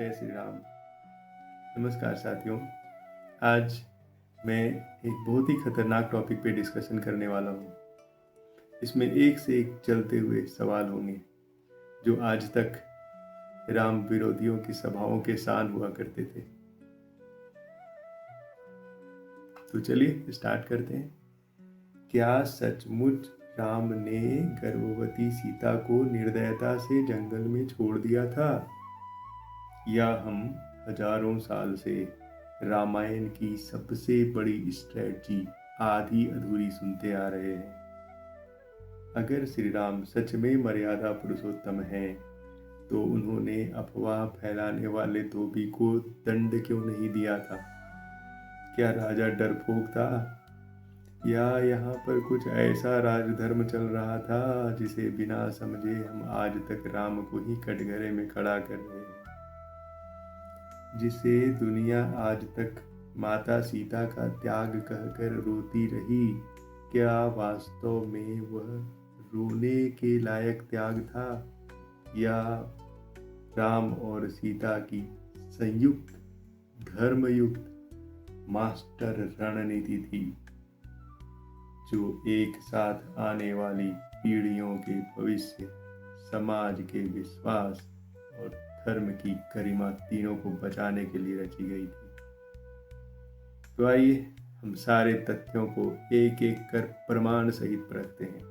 जय श्री राम। नमस्कार साथियों, आज मैं एक बहुत ही खतरनाक टॉपिक पे डिस्कशन करने वाला हूँ। इसमें एक से एक चलते हुए सवाल होंगे जो आज तक राम विरोधियों की सभाओं के शान हुआ करते थे। तो चलिए स्टार्ट करते हैं। क्या सचमुच राम ने गर्भवती सीता को निर्दयता से जंगल में छोड़ दिया था, या हम हजारों साल से रामायण की सबसे बड़ी स्ट्रेटजी आधी अधूरी सुनते आ रहे हैं? अगर श्री राम सच में मर्यादा पुरुषोत्तम हैं, तो उन्होंने अफवाह फैलाने वाले धोबी को दंड क्यों नहीं दिया था? क्या राजा डरपोक था, या यहाँ पर कुछ ऐसा राजधर्म चल रहा था जिसे बिना समझे हम आज तक राम को ही कटघरे में खड़ा कर रहे हैं, जिसे दुनिया आज तक माता सीता का त्याग कहकर रोती रही? क्या वास्तव में वह रोने के लायक त्याग था, या राम और सीता की संयुक्त धर्मयुक्त मास्टर रणनीति थी, जो एक साथ आने वाली पीढ़ियों के भविष्य, समाज के विश्वास और धर्म की गरिमा तीनों को बचाने के लिए रची गई थी? तो आइए हम सारे तथ्यों को एक एक कर प्रमाण सहित परखते हैं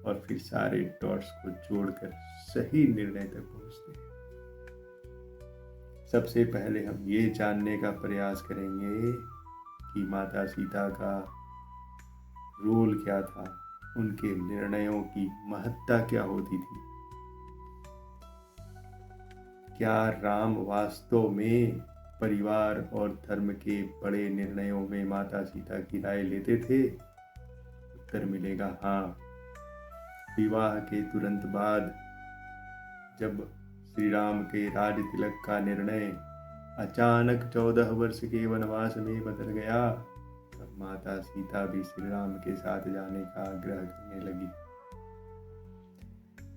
और फिर सारे डॉट्स को जोड़कर सही निर्णय तक पहुंचते हैं। सबसे पहले हम ये जानने का प्रयास करेंगे कि माता सीता का रोल क्या था, उनके निर्णयों की महत्ता क्या होती थी। क्या राम वास्तव में परिवार और धर्म के बड़े निर्णयों में माता सीता की राय लेते थे? उत्तर मिलेगा हाँ। विवाह के तुरंत बाद जब श्री राम के राज तिलक का निर्णय अचानक 14 वर्ष के वनवास में बदल गया, तब माता सीता भी श्री राम के साथ जाने का आग्रह करने लगी।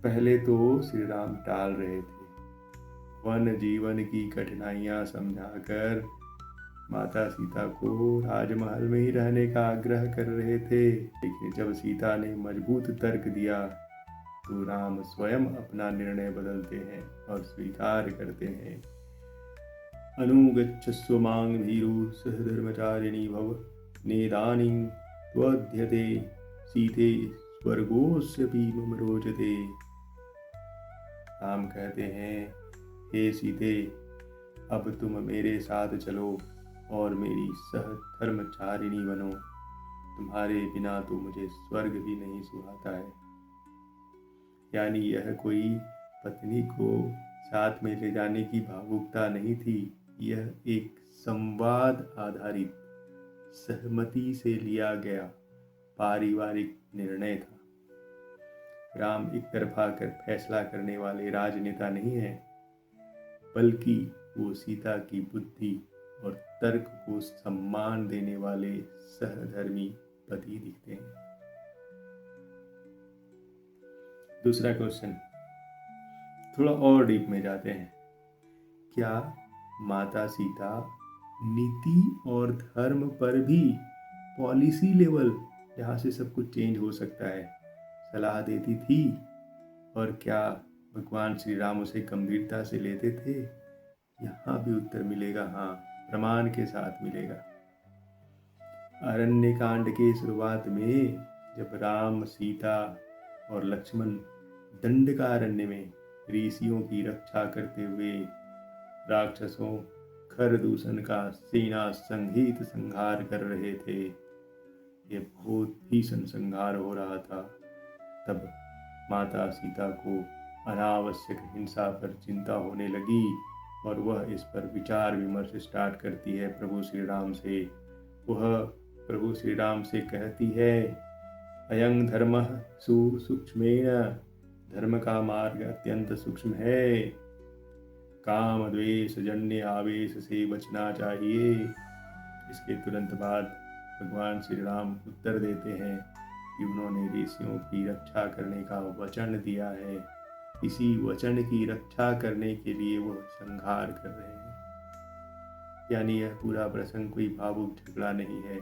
पहले तो श्री राम टाल रहे थे, वन जीवन की कठिनाइयां समझाकर माता सीता को राजमहल में ही रहने का आग्रह कर रहे थे। लेकिन जब सीता ने मजबूत तर्क दिया, तो राम स्वयं अपना निर्णय बदलते हैं और स्वीकार करते हैं। अनुगच्छस्व मां भीरु सहधर्मचारिणी भव, नेदानीं त्वध्यते सीते स्वर्गोऽस्यपि मम रोचते। राम कहते हैं, हे सीते, अब तुम मेरे साथ चलो और मेरी सहधर्मचारिणी बनो। तुम्हारे बिना तो मुझे स्वर्ग भी नहीं सुहाता है। यानी यह कोई पत्नी को साथ में ले जाने की भावुकता नहीं थी, यह एक संवाद आधारित सहमति से लिया गया पारिवारिक निर्णय था। राम एक तरफा कर फैसला करने वाले राजनेता नहीं है, बल्कि वो सीता की बुद्धि और तर्क को सम्मान देने वाले सहधर्मी पति दिखते हैं। दूसरा क्वेश्चन, थोड़ा और डीप में जाते हैं। क्या माता सीता नीति और धर्म पर भी पॉलिसी लेवल, जहाँ से सब कुछ चेंज हो सकता है, सलाह देती थी? और क्या भगवान श्री राम उसे गंभीरता से लेते थे? यहाँ भी उत्तर मिलेगा हाँ, प्रमाण के साथ मिलेगा। अरण्य कांड के शुरुआत में जब राम, सीता और लक्ष्मण दंडकारण्य में ऋषियों की रक्षा करते हुए राक्षसों खरदूषण का सेना संघित संहार कर रहे थे, ये बहुत भीषण संहार हो रहा था, तब माता सीता को अनावश्यक हिंसा पर चिंता होने लगी और वह इस पर विचार विमर्श स्टार्ट करती है प्रभु श्री राम से। वह प्रभु श्री राम से कहती है, अयं धर्मः सुसूक्ष्मेण, धर्म का मार्ग अत्यंत सूक्ष्म है, काम द्वेष जन्य आवेश से बचना चाहिए। इसके तुरंत बाद भगवान श्री राम उत्तर देते हैं कि उन्होंने ऋषियों की रक्षा करने का वचन दिया है इसी वचन की रक्षा करने के लिए वह संहार कर रहे हैं। यानी यह पूरा प्रसंग कोई भावुक झगड़ा नहीं है,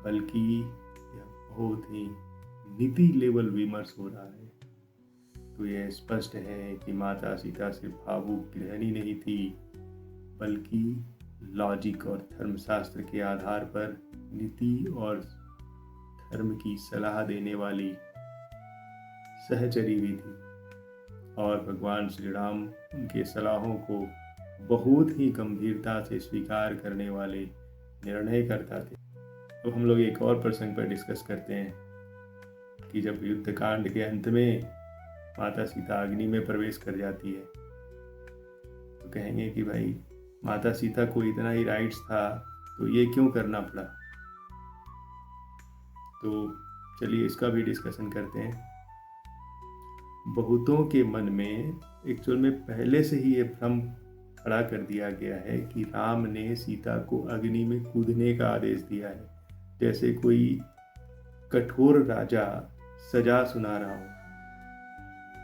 बल्कि यह बहुत ही नीति लेवल विमर्श हो रहा है। तो यह स्पष्ट है कि माता सीता सिर्फ भावुक गृहिणी नहीं थी, बल्कि लॉजिक और धर्मशास्त्र के आधार पर नीति और धर्म की सलाह देने वाली सहचरी भी थी। और भगवान श्री राम उनके सलाहों को बहुत ही गंभीरता से स्वीकार करने वाले निर्णयकर्ता थे। तो हम लोग एक और प्रसंग पर डिस्कस करते हैं कि जब युद्ध कांड के अंत में माता सीता अग्नि में प्रवेश कर जाती है, तो कहेंगे कि भाई माता सीता को इतना ही राइट्स था तो ये क्यों करना पड़ा। तो चलिए इसका भी डिस्कशन करते हैं। बहुतों के मन में एक्चुअल में पहले से ही ये भ्रम खड़ा कर दिया गया है कि राम ने सीता को अग्नि में कूदने का आदेश दिया है, जैसे कोई कठोर राजा सजा सुना रहा हो।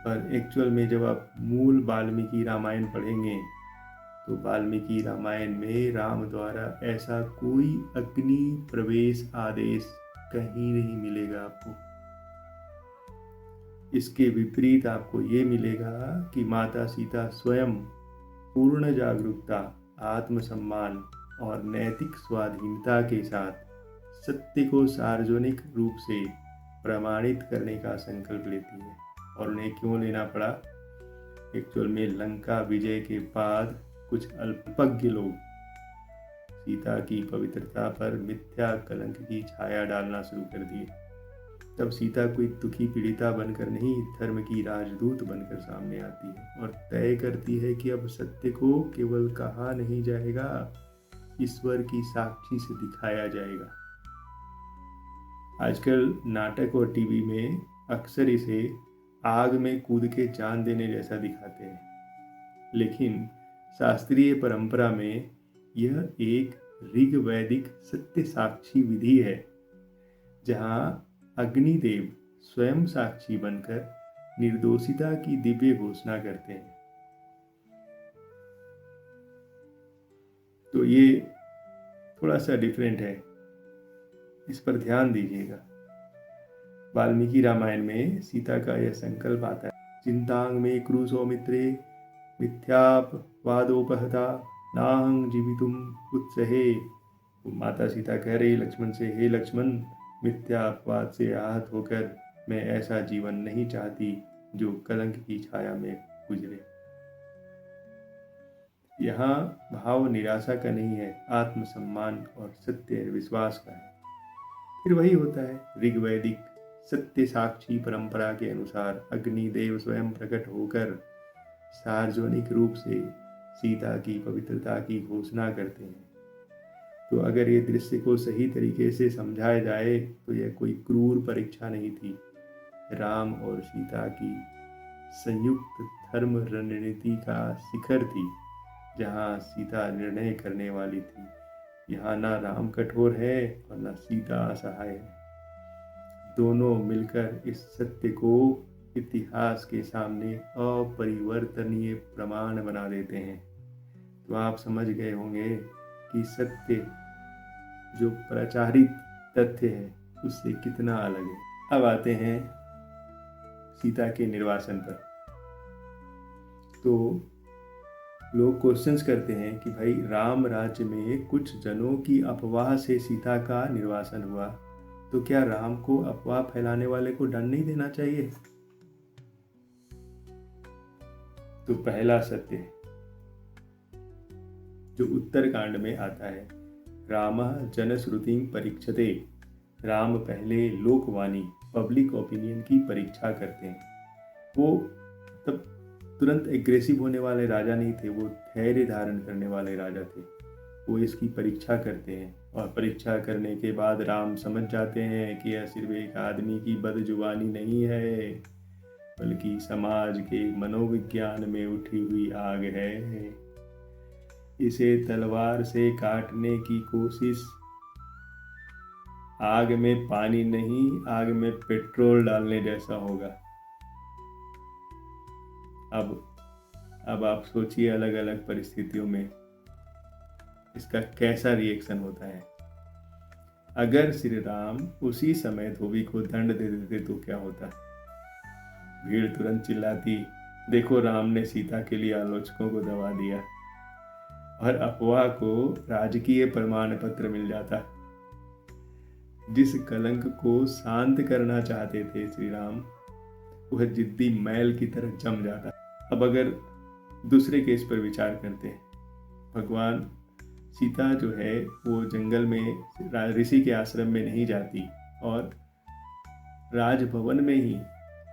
पर एक्चुअल में जब आप मूल वाल्मीकि रामायण पढ़ेंगे तो वाल्मीकि रामायण में राम द्वारा ऐसा कोई अग्नि प्रवेश आदेश कहीं नहीं मिलेगा आपको। इसके विपरीत आपको ये मिलेगा कि माता सीता स्वयं पूर्ण जागरूकता, आत्मसम्मान और नैतिक स्वाधीनता के साथ सत्य को सार्वजनिक रूप से प्रमाणित करने का संकल्प लेती है। और उन्हें क्यों लेना पड़ा? एक्चुअल में लंका विजय के बाद कुछ अल्पज्ञ लोग सीता की पवित्रता पर मिथ्या कलंक की छाया डालना शुरू कर दिए। तब सीता कोई दुखी पीड़िता बनकर नहीं, धर्म की राजदूत बनकर सामने आती है और तय करती है कि अब सत्य को केवल कहा नहीं जाएगा, ईश्वर की साक्षी से दिखाया जाएगा। आजकल नाटक और टीवी में अक्सर इसे आग में कूद के जान देने जैसा दिखाते हैं, लेकिन शास्त्रीय परंपरा में यह एक ऋग वैदिक सत्य साक्षी विधि है, जहां अग्निदेव स्वयं साक्षी बनकर निर्दोषिता की दिव्य घोषणा करते हैं। तो ये थोड़ा सा डिफरेंट है, इस पर ध्यान दीजिएगा। वाल्मीकि रामायण में सीता का यह संकल्प आता है, चिंतांग में क्रू सौमित्रे मिथ्याप वादोपहता नाहं जीवितुम उत्सहे। माता सीता कह रही लक्ष्मण से, हे लक्ष्मण, मिथ्या अपवाद से आहत होकर मैं ऐसा जीवन नहीं चाहती जो कलंक की छाया में गुजरे। यहाँ भाव निराशा का नहीं है, आत्मसम्मान और सत्य विश्वास का है। फिर वही होता है, ऋग्वैदिक सत्य साक्षी परंपरा के अनुसार अग्निदेव स्वयं प्रकट होकर सार्वजनिक रूप से सीता की पवित्रता की घोषणा करते हैं। तो अगर ये दृश्य को सही तरीके से समझाया जाए तो यह कोई क्रूर परीक्षा नहीं थी, राम और सीता की संयुक्त धर्म रणनीति का शिखर थी, जहाँ सीता निर्णय करने वाली थी। यहाँ ना राम कठोर है और ना सीता असहाय है। दोनों मिलकर इस सत्य को इतिहास के सामने अपरिवर्तनीय प्रमाण बना देते हैं। तो आप समझ गए होंगे कि सत्य जो प्रचारित तथ्य है उससे कितना अलग है। अब आते हैं सीता के निर्वासन पर। तो लोग क्वेश्चंस करते हैं कि भाई राम राज्य में कुछ जनों की अफवाह से सीता का निर्वासन हुआ, तो क्या राम को अफवाह फैलाने वाले को दंड नहीं देना चाहिए? तो पहला सत्य जो उत्तरकांड में आता है, रामः जनश्रुतिं परीक्षते। राम पहले लोकवाणी, पब्लिक ओपिनियन की परीक्षा करते हैं। वो तब तुरंत एग्रेसिव होने वाले राजा नहीं थे, वो धैर्य धारण करने वाले राजा थे। वो इसकी परीक्षा करते हैं और परीक्षा करने के बाद राम समझ जाते हैं कि यह सिर्फ एक आदमी की बदजुबानी नहीं है, बल्कि समाज के मनोविज्ञान में उठी हुई आग है। इसे तलवार से काटने की कोशिश आग में पानी नहीं, आग में पेट्रोल डालने जैसा होगा। अब आप सोचिए अलग अलग परिस्थितियों में इसका कैसा रिएक्शन होता है। अगर श्री राम उसी समय धोबी को दंड दे देते तो क्या होता? भीड़ तुरंत चिल्लाती, देखो राम ने सीता के लिए आलोचकों को दबा दिया, और अफवाह को राजकीय प्रमाण पत्र मिल जाता। जिस कलंक को शांत करना चाहते थे श्री राम, वह जिद्दी मैल की तरह जम जाता। अब अगर दूसरे केस पर विचार करते हैं, भगवान सीता जो है वो जंगल में ऋषि के आश्रम में नहीं जाती और राजभवन में ही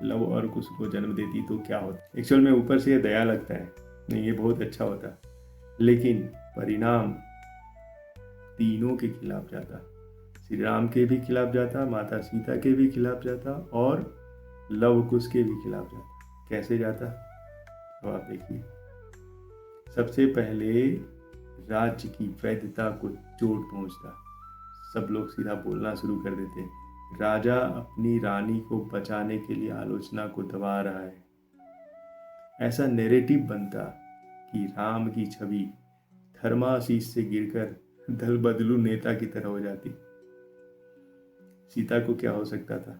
लव और कुश को जन्म देती तो क्या होता? एक्चुअल में ऊपर से ये दया लगता है, नहीं ये बहुत अच्छा होता, लेकिन परिणाम तीनों के खिलाफ जाता। श्री राम के भी खिलाफ जाता, माता सीता के भी खिलाफ जाता और लव कुश के भी खिलाफ जाता। कैसे जाता? तो आप देखिए, सबसे पहले राज्य की वैधता को चोट पहुंचता। सब लोग सीधा बोलना शुरू कर देते, राजा अपनी रानी को बचाने के लिए आलोचना को दबा रहा है। ऐसा नैरेटिव बनता कि राम की छवि थर्माशीस से गिरकर दल बदलू नेता की तरह हो जाती। सीता को क्या हो सकता था?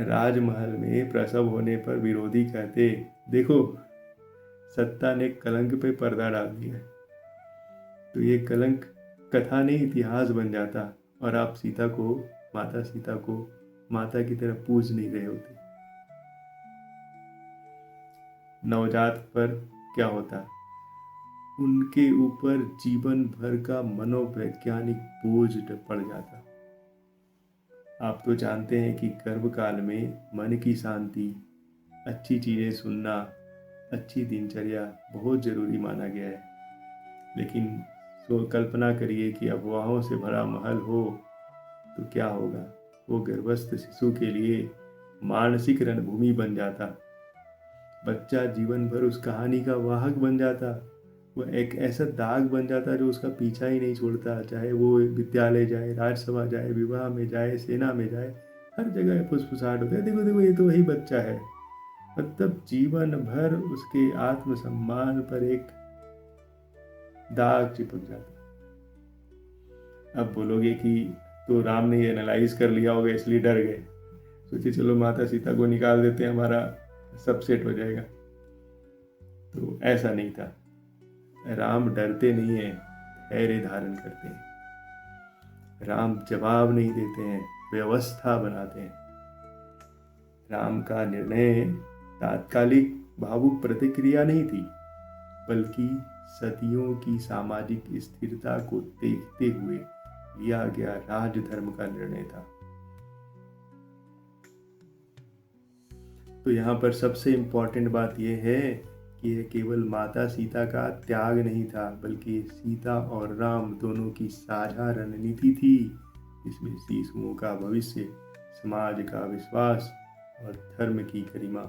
राजमहल में प्रसव होने पर विरोधी कहते, देखो सत्ता ने कलंक पे पर्दा डाल दिया। तो ये कलंक कथा नहीं इतिहास बन जाता और आप सीता को माता की तरह पूज नहीं रहे होते। नवजात पर क्या होता? उनके ऊपर जीवन भर का मनोवैज्ञानिक बोझ पड़ जाता। आप तो जानते हैं कि गर्भकाल में मन की शांति, अच्छी चीजें सुनना, अच्छी दिनचर्या बहुत जरूरी माना गया है। लेकिन तो कल्पना करिए कि अफवाहों से भरा महल हो तो क्या होगा? वो गर्भस्थ शिशु के लिए मानसिक रणभूमि बन जाता। बच्चा जीवन भर उस कहानी का वाहक बन जाता। वह एक ऐसा दाग बन जाता जो उसका पीछा ही नहीं छोड़ता, चाहे वो विद्यालय जाए, राज्यसभा जाए, विवाह में जाए, सेना में जाए, हर जगह फुसफुसाहट होता है, देखो देखो ये तो वही बच्चा है। मतलब जीवन भर उसके आत्मसम्मान पर एक दाग चिपक जाता। अब बोलोगे कि तो राम ने ये एनालाइज कर लिया होगा इसलिए डर गए, सोचे चलो माता सीता को निकाल देते हैं, हमारा सब सेट हो जाएगा। तो ऐसा नहीं था। राम डरते नहीं है, धैर्य धारण करते हैं। राम जवाब नहीं देते हैं, व्यवस्था बनाते हैं। राम का निर्णय तात्कालिक भावुक प्रतिक्रिया नहीं थी, बल्कि सदियों की सामाजिक स्थिरता को देखते हुए लिया गया राजधर्म का निर्णय था। तो यहाँ पर सबसे इंपॉर्टेंट बात यह है कि यह केवल माता सीता का त्याग नहीं था, बल्कि सीता और राम दोनों की साझा रणनीति थी, जिसमें शिशुओं का भविष्य, समाज का विश्वास और धर्म की गरिमा,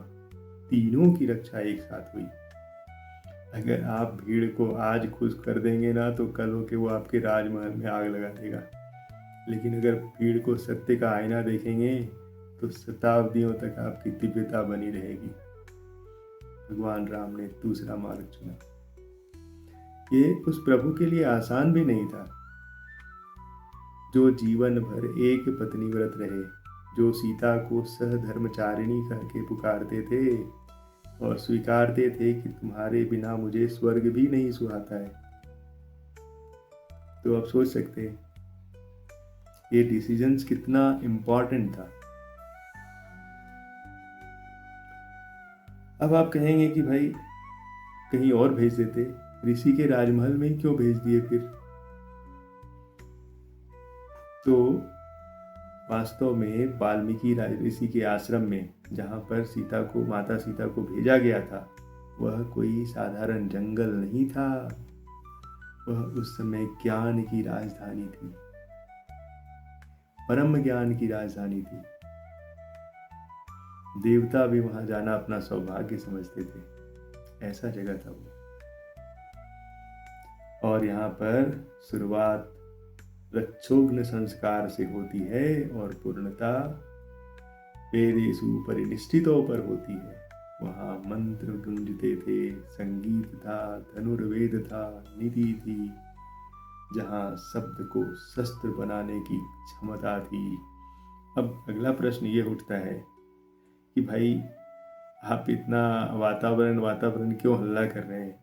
तीनों की रक्षा एक साथ हुई। अगर आप भीड़ को आज खुश कर देंगे ना, तो कल होके वो आपके राजमहल में आग लगा देगा। लेकिन अगर भीड़ को सत्य का आईना देखेंगे तो शताब्दियों तक आपकी दिव्यता बनी रहेगी। भगवान राम ने दूसरा मार्ग चुना। ये उस प्रभु के लिए आसान भी नहीं था, जो जीवन भर एक पत्नी व्रत रहे, जो सीता को सहधर्मचारिणी करके पुकारते थे और स्वीकारते थे कि तुम्हारे बिना मुझे स्वर्ग भी नहीं सुहाता है। तो आप सोच सकते हैं ये डिसीजंस कितना इम्पोर्टेंट था। अब आप कहेंगे कि भाई कहीं और भेज देते, ऋषि के राजमहल में क्यों भेज दिए फिर? तो वास्तव में वाल्मीकि ऋषि के आश्रम में जहाँ पर माता सीता को भेजा गया था, वह कोई साधारण जंगल नहीं था। वह उस समय ज्ञान की राजधानी थी, परम ज्ञान की राजधानी थी। देवता भी वहां जाना अपना सौभाग्य समझते थे, ऐसा जगह था वो। और यहाँ पर शुरुआत रक्षोघ्न संस्कार से होती है और पूर्णता वेदेषु परिनिष्ठितों पर होती है। वहाँ मंत्र गूंजते थे, संगीत था, धनुर्वेद था, निधि थी, जहाँ शब्द को शस्त्र बनाने की क्षमता थी। अब अगला प्रश्न ये उठता है कि भाई आप इतना वातावरण वातावरण क्यों हल्ला कर रहे हैं?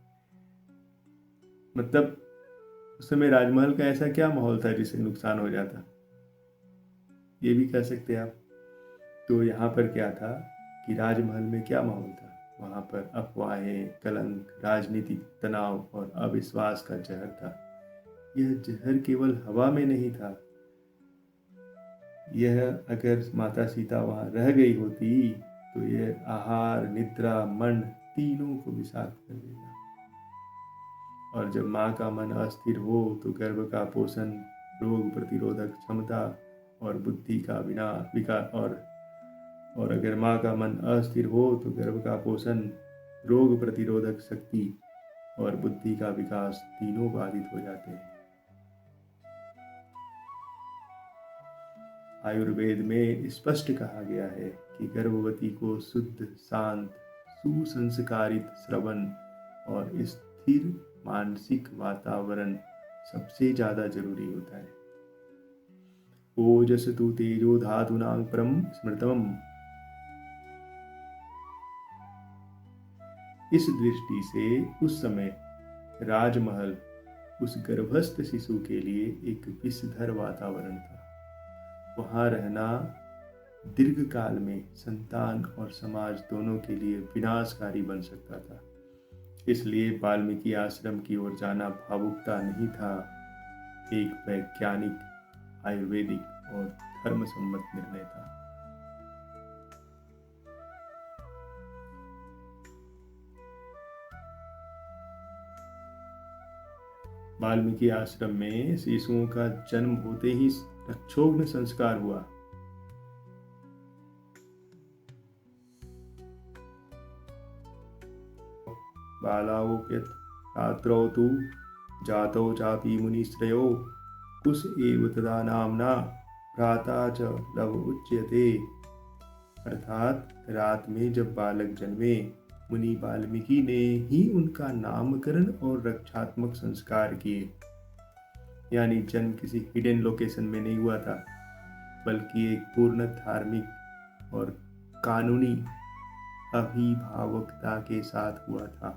मतलब उस समय राजमहल का ऐसा क्या माहौल था जिससे नुकसान हो जाता? ये भी कह सकते हैं आप। तो यहाँ पर क्या था कि राजमहल में क्या माहौल था? वहाँ पर अफवाहें, कलंक, राजनीतिक तनाव और अविश्वास का जहर था। यह जहर केवल हवा में नहीं था। यह अगर माता सीता वहाँ रह गई होती तो यह आहार, निद्रा, मन तीनों को विषाक्त कर देगा। और जब माँ का मन अस्थिर हो तो गर्भ का पोषण, रोग प्रतिरोधक क्षमता और बुद्धि का विकास और अगर माँ का मन अस्थिर हो तो गर्भ का पोषण, रोग प्रतिरोधक शक्ति और बुद्धि का विकास तीनों बाधित हो जाते हैं। आयुर्वेद में स्पष्ट कहा गया है कि गर्भवती को शुद्ध, शांत, सुसंस्कारित श्रवण और स्थिर मानसिक वातावरण सबसे ज्यादा जरूरी होता है। ओजस तु तेजो धातुनां परम स्मृतम। इस दृष्टि से उस समय राजमहल उस गर्भस्थ शिशु के लिए एक विषधर वातावरण था। वहां रहना दीर्घ काल में संतान और समाज दोनों के लिए विनाशकारी बन सकता था। इसलिए वाल्मीकि आश्रम की ओर जाना भावुकता नहीं था, एक वैज्ञानिक, आयुर्वेदिक और धर्म सम्मत निर्णय था। वाल्मीकि आश्रम में शिशुओं का जन्म होते ही रक्षोघ्न संस्कार हुआ। बालावोप्यत रात्रौ तु जातौ चापि मुनिश्रयो कुश एव तदा नाम्ना भ्राता च लव उच्यते। अर्थात रात में जब बालक जन्मे, मुनि वाल्मीकि ने ही उनका नामकरण और रक्षात्मक संस्कार किए। यानी जन्म किसी हिडन लोकेशन में नहीं हुआ था, बल्कि एक पूर्ण धार्मिक और कानूनी अभिभावकता के साथ हुआ था।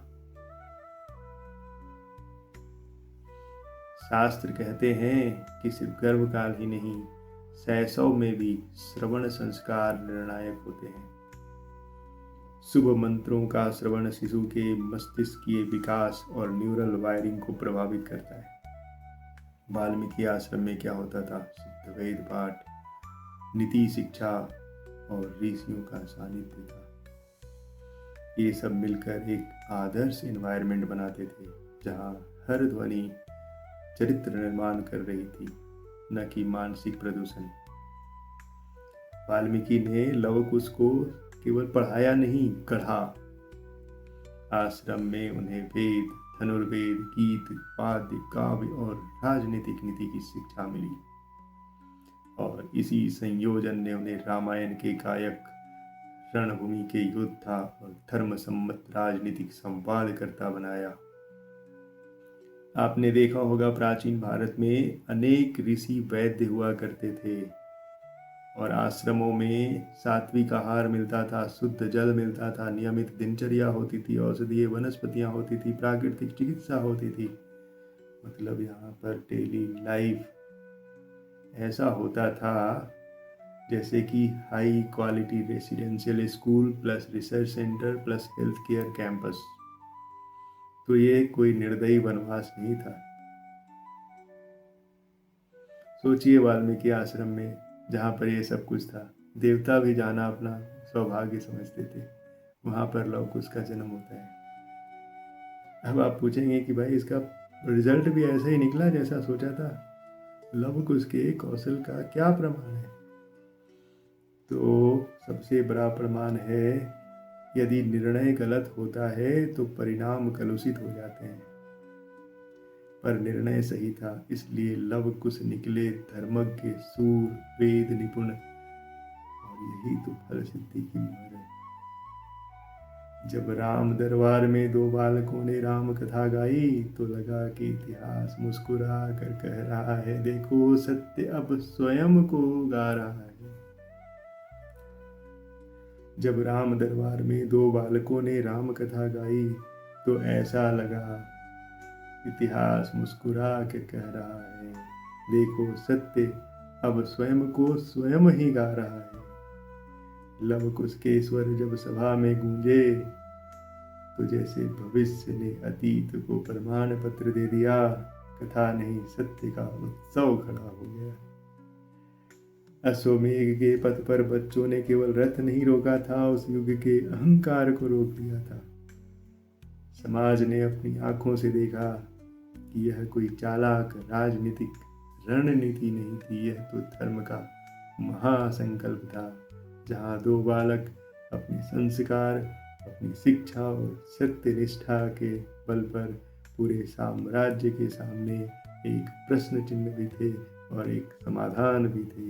शास्त्र कहते हैं कि सिर्फ गर्भकाल ही नहीं, शैशव में भी श्रवण संस्कार निर्णायक होते हैं। शुभ मंत्रों का श्रवण शिशु के मस्तिष्कीय विकास और न्यूरल वायरिंग को प्रभावित करता है। वाल्मीकि आश्रम में क्या होता था? शुद्ध वेद पाठ, नीति शिक्षा और ऋषियों का सानिध्य था। ये सब मिलकर एक आदर्श एनवायरनमेंट बनाते थे, जहाँ हर ध्वनि चरित्र निर्माण कर रही थी, न कि मानसिक प्रदूषण। वाल्मीकि ने लव कुश को केवल पढ़ाया नहीं, गढ़ा। आश्रम में उन्हें वेद, धनुर्वेद, गीत, वाद्य, काव्य और राजनीतिक नीति की शिक्षा मिली। और इसी संयोजन ने उन्हें रामायण के गायक, रणभूमि के योद्धा और धर्म सम्मत राजनीतिक संवादकर्ता बनाया। आपने देखा होगा प्राचीन भारत में अनेक ऋषि वैद्य हुआ करते थे और आश्रमों में सात्विक आहार मिलता था, शुद्ध जल मिलता था, नियमित दिनचर्या होती थी, औषधीय वनस्पतियां होती थी, प्राकृतिक चिकित्सा होती थी। मतलब यहाँ पर डेली लाइफ ऐसा होता था जैसे कि high quality residential school plus research centre plus health care campus. तो ये कोई निर्दयी वनवास नहीं था। सोचिए वाल्मीकि आश्रम में जहाँ पर ये सब कुछ था, देवता भी जाना अपना सौभाग्य समझते थे, वहाँ पर लव कुश का जन्म होता है। अब आप पूछेंगे कि भाई इसका रिजल्ट भी ऐसा ही निकला जैसा सोचा था? लव कुश के कौशल का क्या प्रमाण है? तो सबसे बड़ा प्रमाण है, यदि निर्णय गलत होता है तो परिणाम कलुषित हो जाते हैं। पर निर्णय सही था, इसलिए लव कुश निकले धर्मज्ञ, सूर, वेद निपुण और यही तो फल सिद्धि की मोहर है। जब राम दरबार में दो बालकों ने राम कथा गाई तो लगा कि इतिहास मुस्कुरा कर कह रहा है, देखो सत्य अब स्वयं को गा रहा है। जब राम दरबार में दो बालकों ने राम कथा गाई तो ऐसा लगा इतिहास मुस्कुरा के कह रहा है, देखो सत्य अब स्वयं को स्वयं ही गा रहा है। लव कुश के स्वर जब सभा में गूंजे तो जैसे भविष्य ने अतीत को प्रमाण पत्र दे दिया, कथा नहीं सत्य का उत्सव खड़ा हो गया। अश्वमेघ के पथ पर बच्चों ने केवल रथ नहीं रोका था, उस युग के अहंकार को रोक दिया था। समाज ने अपनी आंखों से देखा कि यह कोई चालाक राजनीतिक रणनीति नहीं थी, यह तो धर्म का महासंकल्प था, जहां दो बालक अपने संस्कार, अपनी शिक्षा और सत्य निष्ठा के बल पर पूरे साम्राज्य के सामने एक प्रश्न चिन्ह भी थे और एक समाधान भी थे।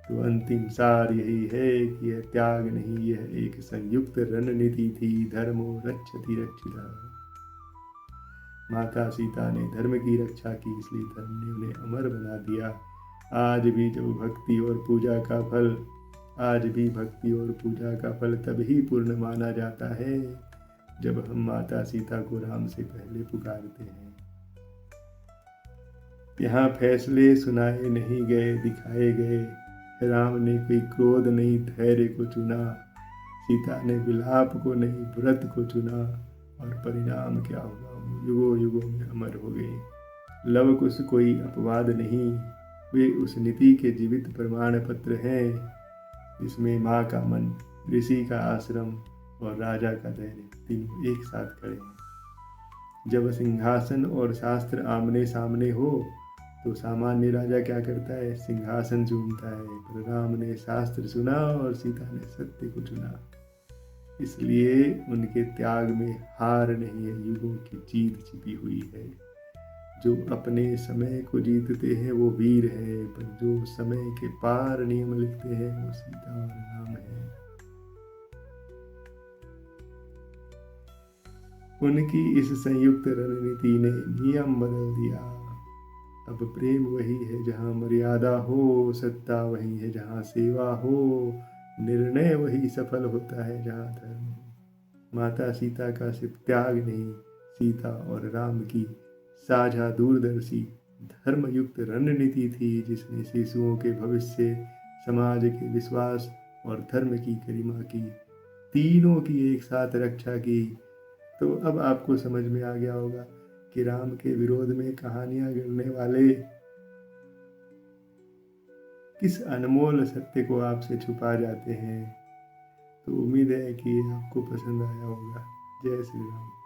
तो अंतिम सार यही है कि यह त्याग नहीं, यह एक संयुक्त रणनीति थी। धर्मो रक्षति रक्षिता। माता सीता ने धर्म की रक्षा की, इसलिए धर्म ने उन्हें अमर बना दिया। आज भी भक्ति और पूजा का फल तभी पूर्ण माना जाता है जब हम माता सीता को राम से पहले पुकारते हैं। यहाँ फैसले सुनाए नहीं गए, दिखाए गए। राम ने कोई क्रोध नहीं, धैर्य को चुना। सीता ने विलाप को नहीं, व्रत को चुना। और परिणाम क्या हुआ? युगों युगों में अमर हो गई। लव कुश कोई अपवाद नहीं, वे उस नीति के जीवित प्रमाण पत्र हैं जिसमें माँ का मन, ऋषि का आश्रम और राजा का धैर्य तीनों एक साथ खड़े हैं। जब सिंहासन और शास्त्र आमने सामने हो तो सामान्य राजा क्या करता है? सिंहासन चूमता है। पर राम ने शास्त्र सुना और सीता ने सत्य को चुना। इसलिए उनके त्याग में हार नहीं है, युगों की जीत छिपी हुई है। जो अपने समय को जीतते हैं वो वीर है, पर जो समय के पार नियम लिखते हैं वो सीता और राम है। उनकी इस संयुक्त रणनीति ने नियम बदल दिया। अब प्रेम वही है जहाँ मर्यादा हो, सत्ता वही है जहाँ सेवा हो, निर्णय वही सफल होता है जहाँ धर्म हो। माता सीता का सिर्फ त्याग नहीं, सीता और राम की साझा दूरदर्शी धर्मयुक्त रणनीति थी जिसने शिशुओं के भविष्य, समाज के विश्वास और धर्म की गरिमा की, तीनों की एक साथ रक्षा की। तो अब आपको समझ में आ गया होगा कि राम के विरोध में कहानियां गढ़ने वाले किस अनमोल सत्य को आपसे छुपा जाते हैं। तो उम्मीद है कि आपको पसंद आया होगा। जय श्री राम।